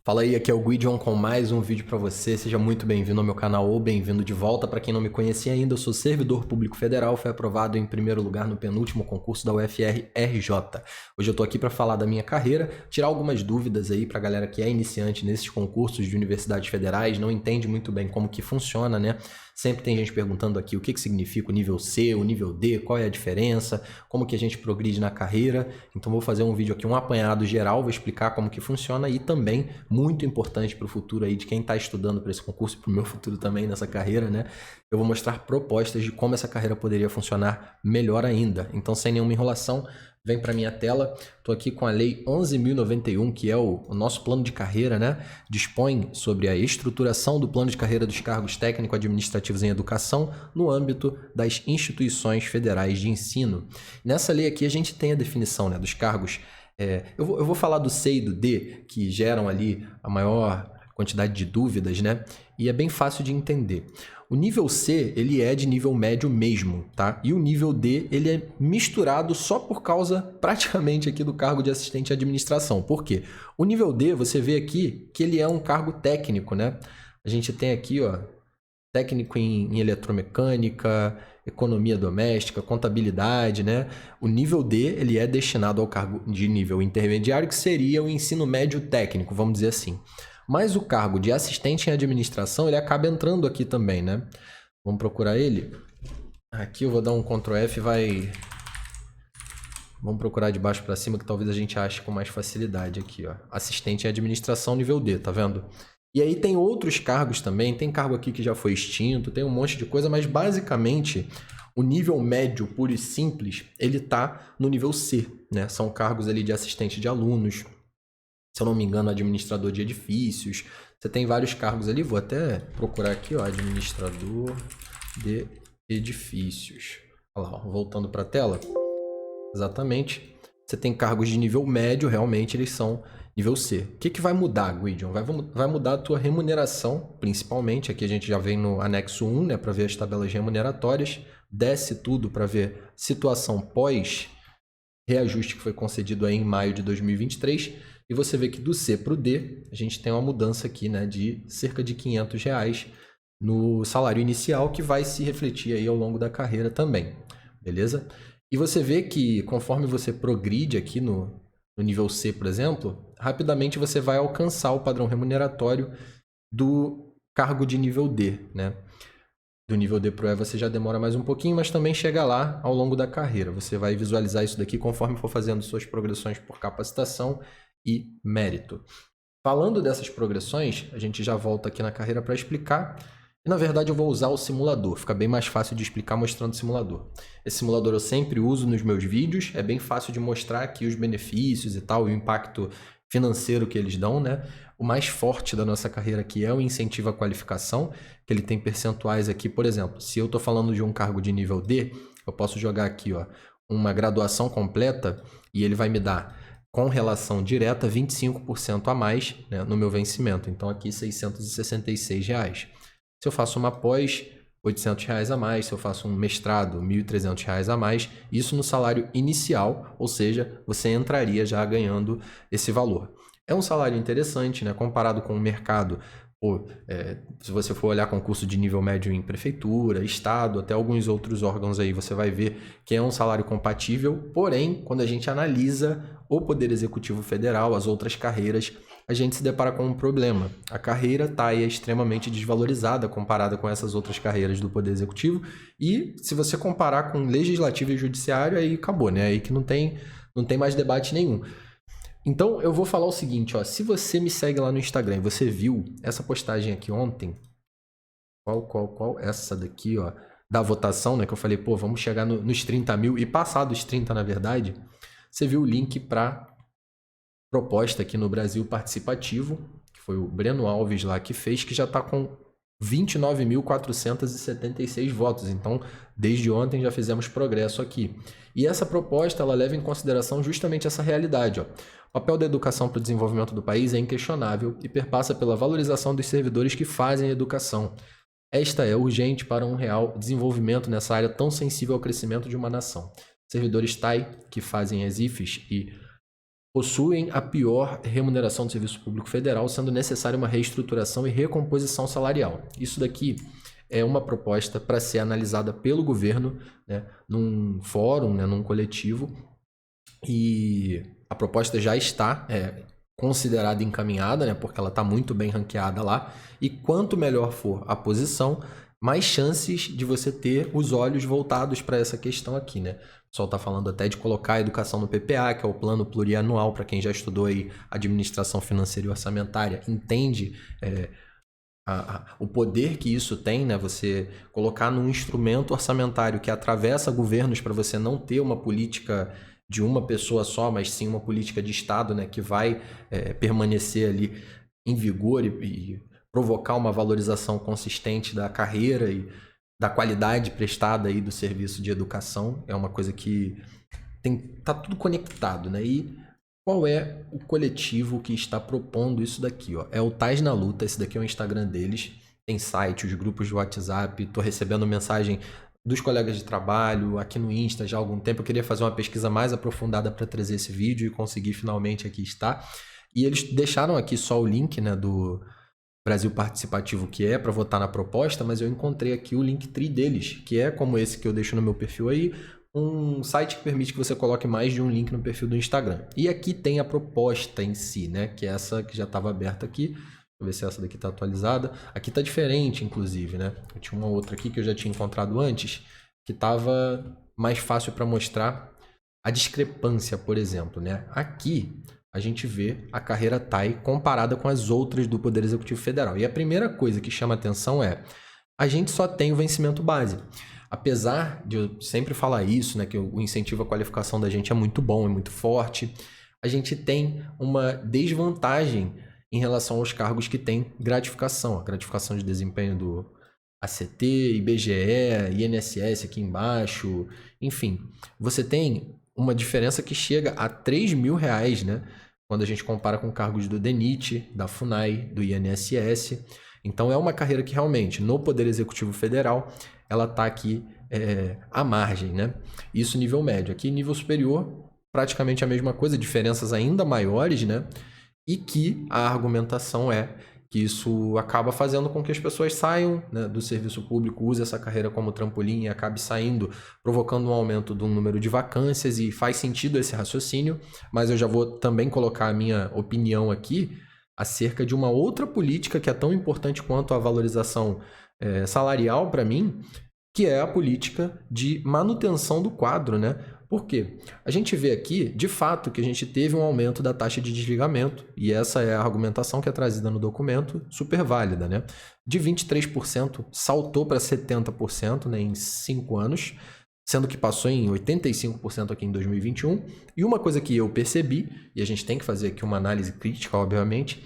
Fala aí, aqui é o Guidion com mais um vídeo para você. Seja muito bem-vindo ao meu canal ou bem-vindo de volta. Para quem não me conhecia ainda, eu sou servidor público federal, fui aprovado em primeiro lugar no penúltimo concurso da UFR-RJ. Hoje eu tô aqui para falar da minha carreira, tirar algumas dúvidas aí para a galera que é iniciante nesses concursos de universidades federais, não entende muito bem como que funciona, né? Sempre tem gente perguntando aqui o que significa o nível C, o nível D, qual é a diferença, como que a gente progride na carreira. Então vou fazer um vídeo aqui, um apanhado geral, vou explicar como que funciona e também, muito importante para o futuro aí de quem está estudando para esse concurso, para o meu futuro também nessa carreira, né? Eu vou mostrar propostas de como essa carreira poderia funcionar melhor ainda. Então, sem nenhuma enrolação, vem para minha tela. Estou aqui com a Lei 11.091, que é o nosso plano de carreira, né? Dispõe sobre a estruturação do plano de carreira dos cargos técnico-administrativos em educação no âmbito das instituições federais de ensino. Nessa lei aqui a gente tem a definição, né, dos cargos. Eu vou falar do C e do D, que geram ali a maior quantidade de dúvidas, né? E é bem fácil de entender. O nível C, ele é de nível médio mesmo, tá? E o nível D, ele é misturado só por causa, praticamente, aqui do cargo de assistente de administração. Por quê? O nível D, você vê aqui que ele é um cargo técnico, né? A gente tem aqui, ó, técnico em eletromecânica, economia doméstica, contabilidade, né? O nível D, ele é destinado ao cargo de nível intermediário, que seria o ensino médio técnico, vamos dizer assim. Mas o cargo de assistente em administração, ele acaba entrando aqui também, né? Vamos procurar ele. Aqui eu vou dar um Ctrl F e vamos procurar de baixo para cima, que talvez a gente ache com mais facilidade aqui, ó. Assistente em administração nível D, tá vendo? E aí tem outros cargos também, tem cargo aqui que já foi extinto, tem um monte de coisa, mas basicamente o nível médio puro e simples, ele tá no nível C, né? São cargos ali de assistente de alunos, se eu não me engano, administrador de edifícios. Você tem vários cargos ali, vou até procurar aqui, ó, administrador de edifícios. Olha lá, ó, voltando para a tela. Exatamente. Você tem cargos de nível médio, realmente eles são nível C. O que vai mudar, Guidion? Vai mudar a tua remuneração, principalmente. Aqui a gente já vem no anexo 1, né, para ver as tabelas remuneratórias. Desce tudo para ver situação pós reajuste que foi concedido aí em maio de 2023. E você vê que do C para o D, a gente tem uma mudança aqui, né, de cerca de R$500 no salário inicial, que vai se refletir aí ao longo da carreira também, beleza? E você vê que conforme você progride aqui no nível C, por exemplo, rapidamente você vai alcançar o padrão remuneratório do cargo de nível D, né? Do nível D para o E você já demora mais um pouquinho, mas também chega lá ao longo da carreira. Você vai visualizar isso daqui conforme for fazendo suas progressões por capacitação e mérito. Falando dessas progressões, a gente já volta aqui na carreira para explicar. E, na verdade, eu vou usar o simulador. Fica bem mais fácil de explicar mostrando o simulador. Esse simulador eu sempre uso nos meus vídeos. É bem fácil de mostrar aqui os benefícios e tal, e o impacto financeiro que eles dão, né? O mais forte da nossa carreira aqui é o incentivo à qualificação, que ele tem percentuais aqui. Por exemplo, se eu estou falando de um cargo de nível D, eu posso jogar aqui, ó, uma graduação completa e ele vai me dar, com relação direta, 25% a mais, né, no meu vencimento. Então, aqui, R$666. Se eu faço uma pós, R$800 a mais. Se eu faço um mestrado, R$1.300 a mais. Isso no salário inicial, ou seja, você entraria já ganhando esse valor. É um salário interessante, né? Comparado com o mercado. Se você for olhar concurso de nível médio em prefeitura, estado, até alguns outros órgãos aí, você vai ver que é um salário compatível. Porém, quando a gente analisa o Poder Executivo Federal, as outras carreiras, a gente se depara com um problema. A carreira está aí extremamente desvalorizada comparada com essas outras carreiras do Poder Executivo. E se você comparar com Legislativo e Judiciário, aí acabou, né? Aí que não tem mais debate nenhum. Então, eu vou falar o seguinte, ó, se você me segue lá no Instagram e você viu essa postagem aqui ontem, qual? Essa daqui, ó, da votação, né, que eu falei, pô, vamos chegar nos 30 mil e passar dos 30, na verdade, você viu o link para proposta aqui no Brasil Participativo, que foi o Breno Alves lá que fez, que já está com 29.476 votos. Então, desde ontem já fizemos progresso aqui. E essa proposta, ela leva em consideração justamente essa realidade, ó. O papel da educação para o desenvolvimento do país é inquestionável e perpassa pela valorização dos servidores que fazem a educação. Esta é urgente para um real desenvolvimento nessa área tão sensível ao crescimento de uma nação. Servidores TAI, que fazem as IFES e possuem a pior remuneração do serviço público federal, sendo necessária uma reestruturação e recomposição salarial. Isso daqui é uma proposta para ser analisada pelo governo, né, num fórum, né, num coletivo, e a proposta já está considerada encaminhada, né, porque ela está muito bem ranqueada lá, e quanto melhor for a posição, mais chances de você ter os olhos voltados para essa questão aqui, né? O pessoal está falando até de colocar a educação no PPA, que é o plano plurianual, para quem já estudou aí administração financeira e orçamentária, entende o poder que isso tem, né? Você colocar num instrumento orçamentário que atravessa governos para você não ter uma política de uma pessoa só, mas sim uma política de Estado, né? Que vai permanecer ali em vigor e provocar uma valorização consistente da carreira e da qualidade prestada aí do serviço de educação. É uma coisa que tá tudo conectado, né? E qual é o coletivo que está propondo isso daqui, ó? É o Tais na Luta, esse daqui é o Instagram deles, tem site, os grupos de WhatsApp, tô recebendo mensagem dos colegas de trabalho, aqui no Insta já há algum tempo. Eu queria fazer uma pesquisa mais aprofundada para trazer esse vídeo e conseguir finalmente aqui estar. E eles deixaram aqui só o link, né, do Brasil Participativo, que é para votar na proposta, mas eu encontrei aqui o Linktree deles, que é como esse que eu deixo no meu perfil aí, um site que permite que você coloque mais de um link no perfil do Instagram. E aqui tem a proposta em si, né, que é essa que já estava aberta aqui. Deixa eu ver se essa daqui está atualizada. Aqui está diferente, inclusive, né? Eu tinha uma outra aqui que eu já tinha encontrado antes, que estava mais fácil para mostrar a discrepância, por exemplo, né? Aqui a gente vê a carreira TAI comparada com as outras do Poder Executivo Federal. E a primeira coisa que chama atenção é: a gente só tem o vencimento base. Apesar de eu sempre falar isso, né, que o incentivo à qualificação da gente é muito bom, é muito forte, a gente tem uma desvantagem em relação aos cargos que têm gratificação. A gratificação de desempenho do ACT, IBGE, INSS aqui embaixo, enfim. Você tem uma diferença que chega a R$3.000, né? Quando a gente compara com cargos do DENIT, da FUNAI, do INSS. Então é uma carreira que realmente, no Poder Executivo Federal, ela está aqui à margem, né? Isso nível médio. Aqui nível superior, praticamente a mesma coisa, diferenças ainda maiores, né? E que a argumentação é que isso acaba fazendo com que as pessoas saiam, né, do serviço público, use essa carreira como trampolim e acabe saindo, provocando um aumento do número de vacâncias, e faz sentido esse raciocínio, mas eu já vou também colocar a minha opinião aqui acerca de uma outra política que é tão importante quanto a valorização salarial para mim, que é a política de manutenção do quadro, né? Por quê? A gente vê aqui, de fato, que a gente teve um aumento da taxa de desligamento, e essa é a argumentação que é trazida no documento, super válida, né? De 23% saltou para 70%, né, em 5 anos, sendo que passou em 85% aqui em 2021. E uma coisa que eu percebi, e a gente tem que fazer aqui uma análise crítica, obviamente,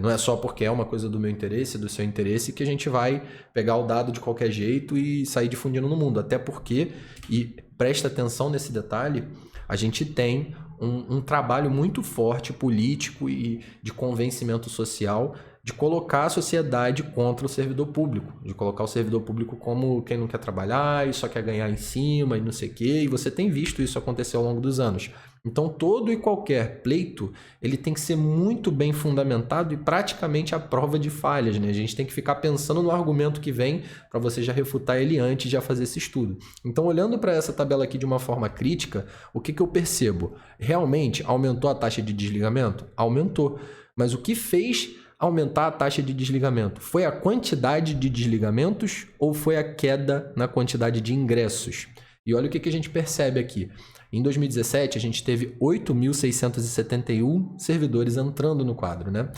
não é só porque é uma coisa do meu interesse, do seu interesse, que a gente vai pegar o dado de qualquer jeito e sair difundindo no mundo. Até porque, e presta atenção nesse detalhe, a gente tem um trabalho muito forte político e de convencimento social de colocar a sociedade contra o servidor público, de colocar o servidor público como quem não quer trabalhar e só quer ganhar em cima e não sei o quê, e você tem visto isso acontecer ao longo dos anos. Então, todo e qualquer pleito, ele tem que ser muito bem fundamentado e praticamente à prova de falhas, né? A gente tem que ficar pensando no argumento que vem para você já refutar ele antes de já fazer esse estudo. Então, olhando para essa tabela aqui de uma forma crítica, o que eu percebo? Realmente, aumentou a taxa de desligamento? Aumentou. Mas o que fez aumentar a taxa de desligamento? Foi a quantidade de desligamentos ou foi a queda na quantidade de ingressos? E olha o que a gente percebe aqui. Em 2017, a gente teve 8.671 servidores entrando no quadro, né?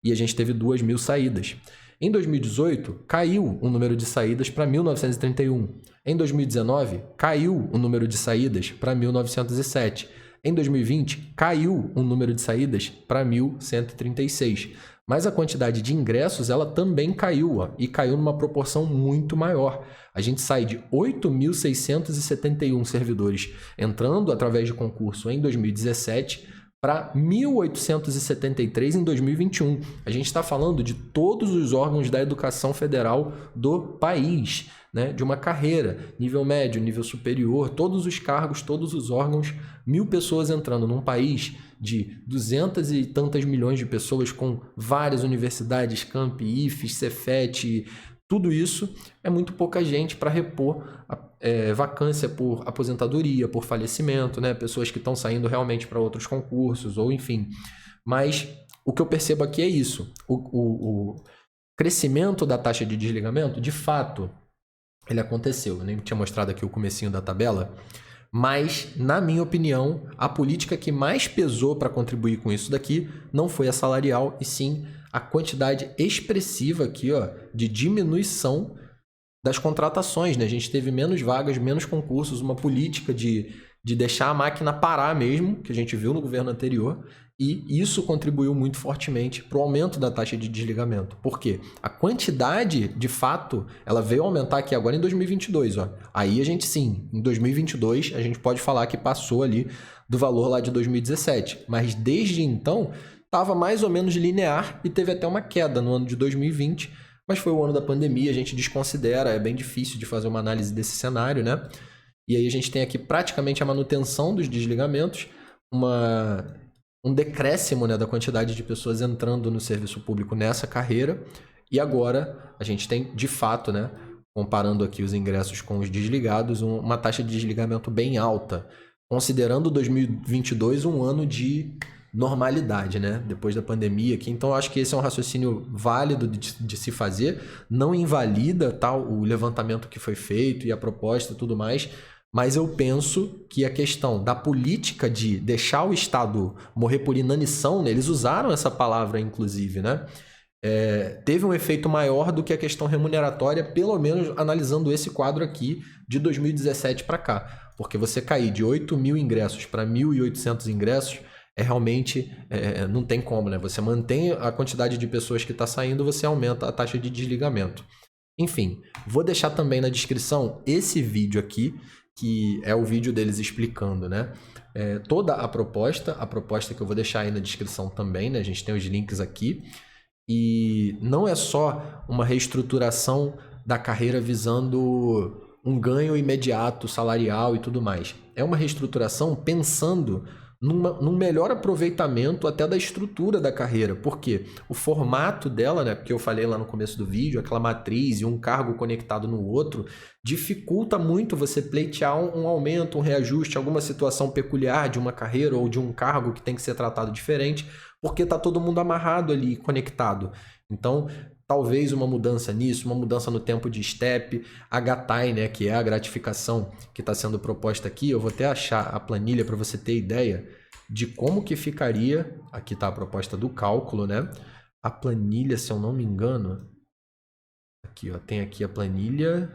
E a gente teve 2.000 saídas. Em 2018, caiu o número de saídas para 1.931. Em 2019, caiu o número de saídas para 1.907. Em 2020, caiu o número de saídas para 1.136. Mas a quantidade de ingressos, ela também caiu, ó, e caiu numa proporção muito maior. A gente sai de 8.671 servidores entrando através de concurso em 2017 para 1.873 em 2021. A gente está falando de todos os órgãos da educação federal do país, né? De uma carreira, nível médio, nível superior, todos os cargos, todos os órgãos, 1.000 pessoas entrando num país de 200 e tantas milhões de pessoas com várias universidades, campi, IFES, Cefet, tudo isso é muito pouca gente para repor vacância por aposentadoria, por falecimento, né? Pessoas que estão saindo realmente para outros concursos, ou enfim. Mas o que eu percebo aqui é isso. O crescimento da taxa de desligamento, de fato, ele aconteceu. Eu nem tinha mostrado aqui o comecinho da tabela. Mas, na minha opinião, a política que mais pesou para contribuir com isso daqui não foi a salarial, e sim a quantidade expressiva aqui, ó, de diminuição das contratações, né? A gente teve menos vagas, menos concursos, uma política de deixar a máquina parar mesmo, que a gente viu no governo anterior, e isso contribuiu muito fortemente para o aumento da taxa de desligamento. Por quê? A quantidade, de fato, ela veio aumentar aqui agora em 2022. Ó. Aí a gente sim, em 2022, a gente pode falar que passou ali do valor lá de 2017. Mas desde então, estava mais ou menos linear e teve até uma queda no ano de 2020, mas foi o ano da pandemia, a gente desconsidera, é bem difícil de fazer uma análise desse cenário, né? E aí a gente tem aqui praticamente a manutenção dos desligamentos, um decréscimo, né, da quantidade de pessoas entrando no serviço público nessa carreira. E agora a gente tem, de fato, né, comparando aqui os ingressos com os desligados, uma taxa de desligamento bem alta, considerando 2022 um ano de normalidade, né, depois da pandemia aqui. Então eu acho que esse é um raciocínio válido de se fazer, não invalida o levantamento que foi feito e a proposta e tudo mais. Mas eu penso que a questão da política de deixar o Estado morrer por inanição, né? Eles usaram essa palavra, inclusive, né? Teve um efeito maior do que a questão remuneratória, pelo menos analisando esse quadro aqui de 2017 para cá. Porque você cair de 8.000 ingressos para 1.800 ingressos realmente não tem como, né? Você mantém a quantidade de pessoas que está saindo, você aumenta a taxa de desligamento. Enfim, vou deixar também na descrição esse vídeo aqui, que é o vídeo deles explicando, né? Toda a proposta que eu vou deixar aí na descrição também, né? A gente tem os links aqui. E não é só uma reestruturação da carreira visando um ganho imediato, salarial e tudo mais. É uma reestruturação pensando num melhor aproveitamento até da estrutura da carreira. Por quê? O formato dela, né, que eu falei lá no começo do vídeo, aquela matriz e um cargo conectado no outro, dificulta muito você pleitear um aumento, um reajuste, alguma situação peculiar de uma carreira ou de um cargo que tem que ser tratado diferente, porque está todo mundo amarrado ali, conectado. Então, talvez uma mudança nisso, uma mudança no tempo de step, a GATAI, né, que é a gratificação que está sendo proposta aqui. Eu vou até achar a planilha para você ter ideia de como que ficaria. Aqui está a proposta do cálculo, né? A planilha, se eu não me engano, aqui, ó, tem aqui a planilha.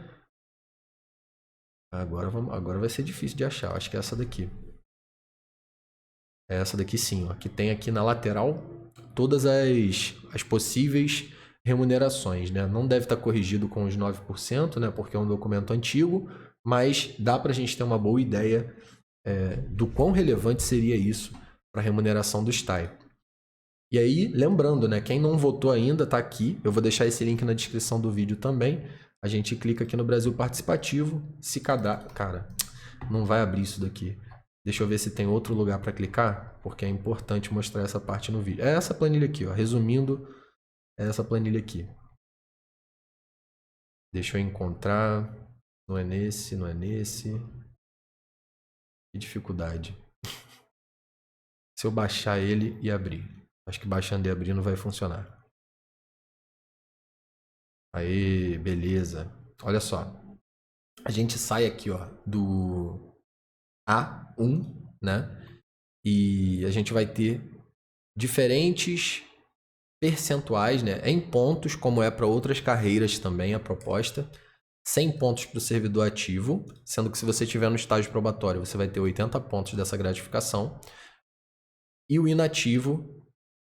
Agora vai ser difícil de achar. Acho que é essa daqui. É essa daqui sim, ó, que tem aqui na lateral todas as possíveis remunerações, né? Não deve estar corrigido com os 9%, né? Porque é um documento antigo, mas dá para a gente ter uma boa ideia do quão relevante seria isso para a remuneração do STAI. E aí, lembrando, né? Quem não votou ainda está aqui. Eu vou deixar esse link na descrição do vídeo também. A gente clica aqui no Brasil Participativo, se cadastra. Cara, não vai abrir isso daqui. Deixa eu ver se tem outro lugar para clicar, porque é importante mostrar essa parte no vídeo. É essa planilha aqui, ó. Resumindo, é essa planilha aqui. Deixa eu encontrar. Não é nesse, não é nesse. Que dificuldade. Se eu baixar ele e abrir. Acho que baixando e abrindo vai funcionar. Aí, beleza. Olha só. A gente sai aqui, ó, do A1, né? E a gente vai ter diferentes percentuais, né? Em pontos, como é para outras carreiras também a proposta. 100 pontos para o servidor ativo, sendo que se você estiver no estágio probatório, você vai ter 80 pontos dessa gratificação. E o inativo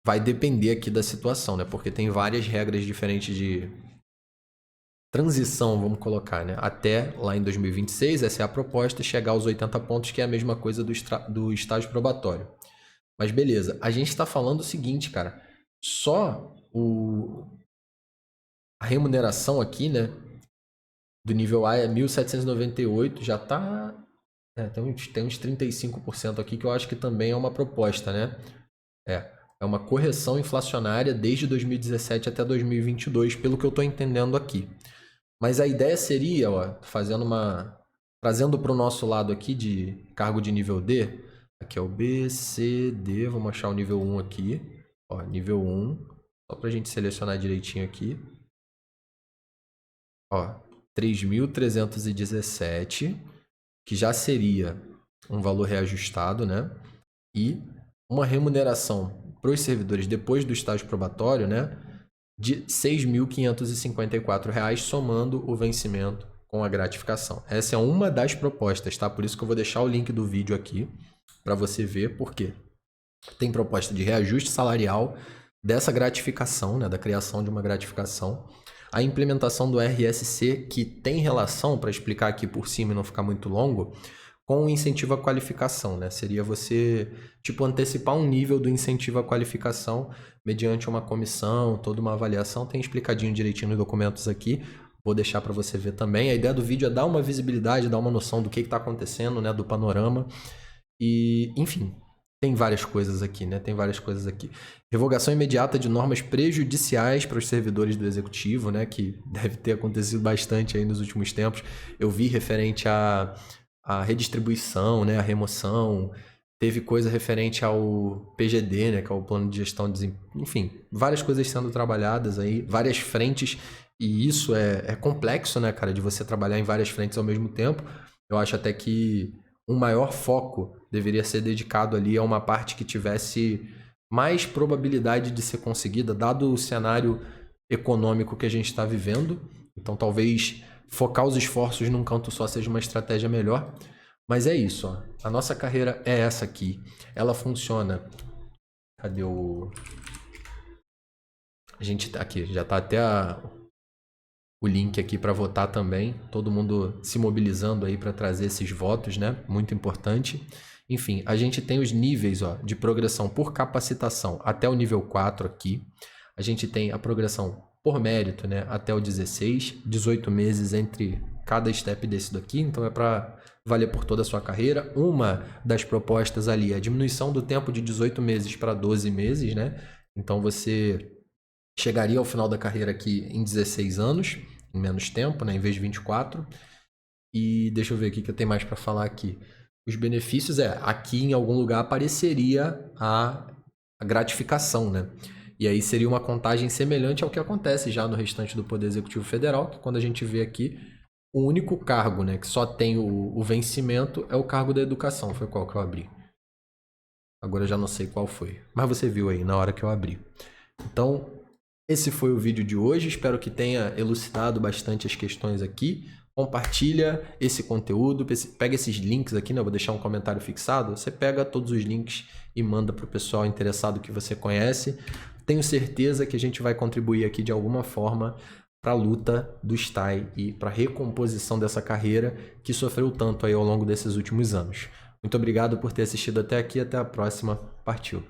vai depender aqui da situação, né? Porque tem várias regras diferentes de transição, vamos colocar, né? Até lá em 2026, essa é a proposta, chegar aos 80 pontos, que é a mesma coisa do estágio probatório. Mas beleza, a gente está falando o seguinte, cara. Só a remuneração aqui, né? Do nível A é 1.798, já tá... tem uns 35% aqui que eu acho que também é uma proposta, né? É uma correção inflacionária desde 2017 até 2022, pelo que eu estou entendendo aqui. Mas a ideia seria, ó, trazendo para o nosso lado aqui de cargo de nível D, aqui é o B, C, D, vamos achar o nível 1 aqui, ó, nível 1, só para a gente selecionar direitinho aqui, ó, 3.317, que já seria um valor reajustado, né? E uma remuneração para os servidores depois do estágio probatório, né, de R$ 6.554, somando o vencimento com a gratificação. Essa é uma das propostas, tá? Por isso que eu vou deixar o link do vídeo aqui para você ver, porque tem proposta de reajuste salarial dessa gratificação, né, da criação de uma gratificação, a implementação do RSC, que tem relação, para explicar aqui por cima e não ficar muito longo, com o incentivo à qualificação, né? Seria você, tipo, antecipar um nível do incentivo à qualificação mediante uma comissão, toda uma avaliação. Tem explicadinho direitinho nos documentos aqui. Vou deixar para você ver também. A ideia do vídeo é dar uma visibilidade, dar uma noção do que está acontecendo, né? Do panorama. E, enfim, tem várias coisas aqui, né? Tem várias coisas aqui. Revogação imediata de normas prejudiciais para os servidores do executivo, né? Que deve ter acontecido bastante aí nos últimos tempos. Eu vi referente a redistribuição, né, a remoção, teve coisa referente ao PGD, né, que é o Plano de Gestão de Desemprego, enfim, várias coisas sendo trabalhadas aí, várias frentes, e isso é complexo, né, cara, de você trabalhar em várias frentes ao mesmo tempo. Eu acho até que um maior foco deveria ser dedicado ali a uma parte que tivesse mais probabilidade de ser conseguida, dado o cenário econômico que a gente está vivendo. Então, talvez focar os esforços num canto só seja uma estratégia melhor. Mas é isso, ó. A nossa carreira é essa aqui. Ela funciona... Cadê o... A gente tá aqui, já tá até o link aqui para votar também. Todo mundo se mobilizando aí para trazer esses votos, né? Muito importante. Enfim, a gente tem os níveis, ó, de progressão por capacitação até o nível 4 aqui. A gente tem a progressão por mérito, né, até o 16, 18 meses entre cada step desse daqui, então é para valer por toda a sua carreira. Uma das propostas ali é a diminuição do tempo de 18 meses para 12 meses, né? Então você chegaria ao final da carreira aqui em 16 anos, em menos tempo, né, em vez de 24. E deixa eu ver o que eu tenho mais para falar aqui. Os benefícios aqui em algum lugar apareceria a gratificação, né? E aí seria uma contagem semelhante ao que acontece já no restante do Poder Executivo Federal, que quando a gente vê aqui, o único cargo, né, que só tem o vencimento é o cargo da educação. Foi qual que eu abri? Agora eu já não sei qual foi, mas você viu aí na hora que eu abri. Então, esse foi o vídeo de hoje. Espero que tenha elucidado bastante as questões aqui. Compartilha esse conteúdo, pega esses links aqui, né? Eu vou deixar um comentário fixado. Você pega todos os links e manda para o pessoal interessado que você conhece. Tenho certeza que a gente vai contribuir aqui de alguma forma para a luta do STAI e para a recomposição dessa carreira que sofreu tanto aí ao longo desses últimos anos. Muito obrigado por ter assistido até aqui. Até a próxima. Partiu!